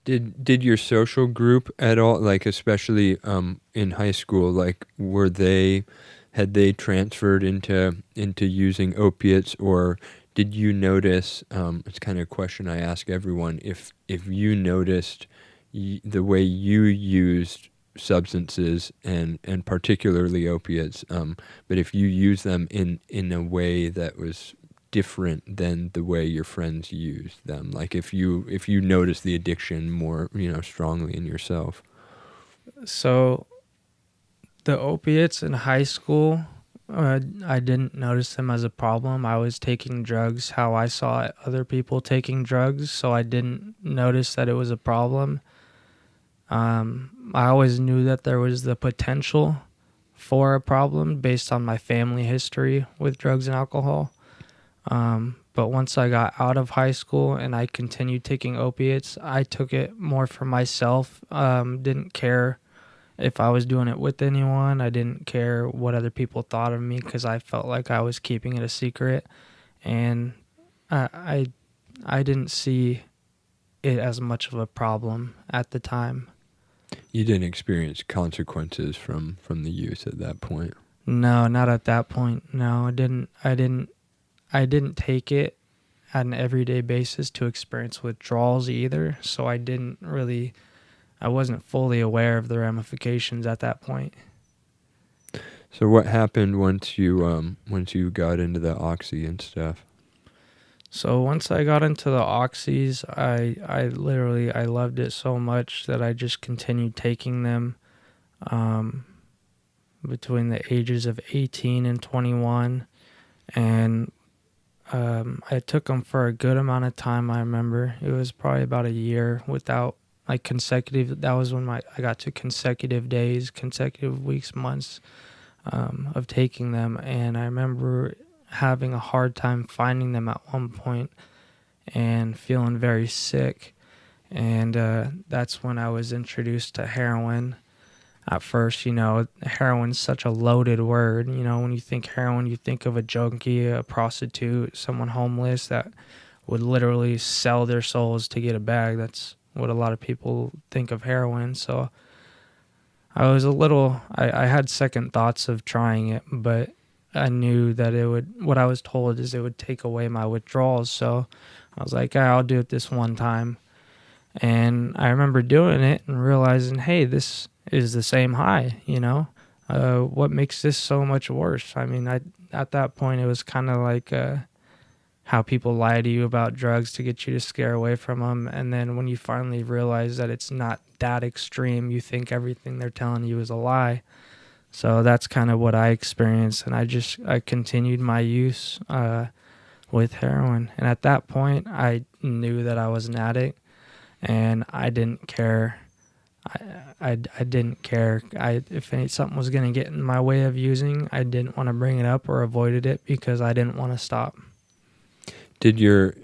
Did your social group at all, like especially in high school, like had they transferred into using opiates, or did you notice? It's kind of a question I ask everyone. If you noticed the way you used substances and particularly opiates, but if you use them in a way that was different than the way your friends used them, like if you notice the addiction more strongly in yourself. So the opiates in high school, I didn't notice them as a problem. I was taking drugs how I saw other people taking drugs, so I didn't notice that it was a problem. I always knew that there was the potential for a problem based on my family history with drugs and alcohol. But once I got out of high school and I continued taking opiates, I took it more for myself. Didn't care if I was doing it with anyone. I didn't care what other people thought of me because I felt like I was keeping it a secret, and I, I I didn't see it as much of a problem at the time. You didn't experience consequences from the use at that point. No, not at that point. No, I didn't. I didn't take it on an everyday basis to experience withdrawals either. So I wasn't fully aware of the ramifications at that point. So what happened once you got into the oxy and stuff? So once I got into the oxys, I loved it so much that I just continued taking them um, between the ages of 18 and 21. And I took them for a good amount of time. I remember it was probably about a year without like consecutive. That was when I got to consecutive days, consecutive weeks, months of taking them. And I remember having a hard time finding them at one point and feeling very sick. And that's when I was introduced to heroin. At first, heroin's such a loaded word. When you think heroin, you think of a junkie, a prostitute, someone homeless that would literally sell their souls to get a bag. That's what a lot of people think of heroin. So I had second thoughts of trying it, but I knew that what I was told is it would take away my withdrawals. So I was like, I'll do it this one time. And I remember doing it and realizing, hey, this is the same high, what makes this so much worse? I mean, at that point, it was kind of like how people lie to you about drugs to get you to scare away from them. And then when you finally realize that it's not that extreme, you think everything they're telling you is a lie. So that's kind of what I experienced. And I continued my use with heroin. And at that point, I knew that I was an addict, and I didn't care. I didn't care. If something was going to get in my way of using, I didn't want to bring it up or avoided it because I didn't want to stop. Did your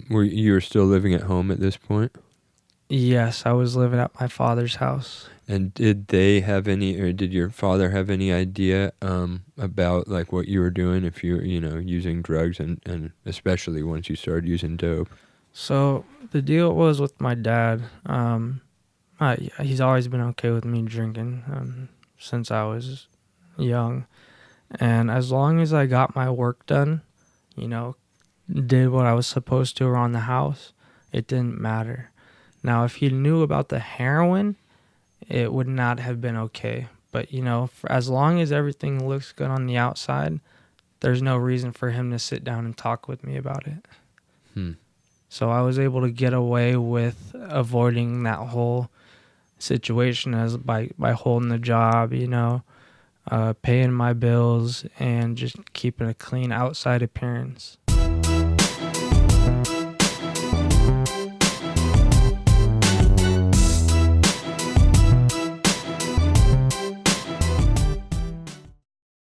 were you still living at home at this point? Yes, I was living at my father's house. And did they have any, or did your father have any idea about like what you were doing if you using drugs and especially once you started using dope? So the deal was with my dad. He's always been okay with me drinking since I was young, and as long as I got my work done, you know, did what I was supposed to around the house, it didn't matter. Now, if he knew about the heroin, it would not have been okay. But, for as long as everything looks good on the outside, there's no reason for him to sit down and talk with me about it. Hmm. So I was able to get away with avoiding that whole situation as by holding the job, paying my bills and just keeping a clean outside appearance.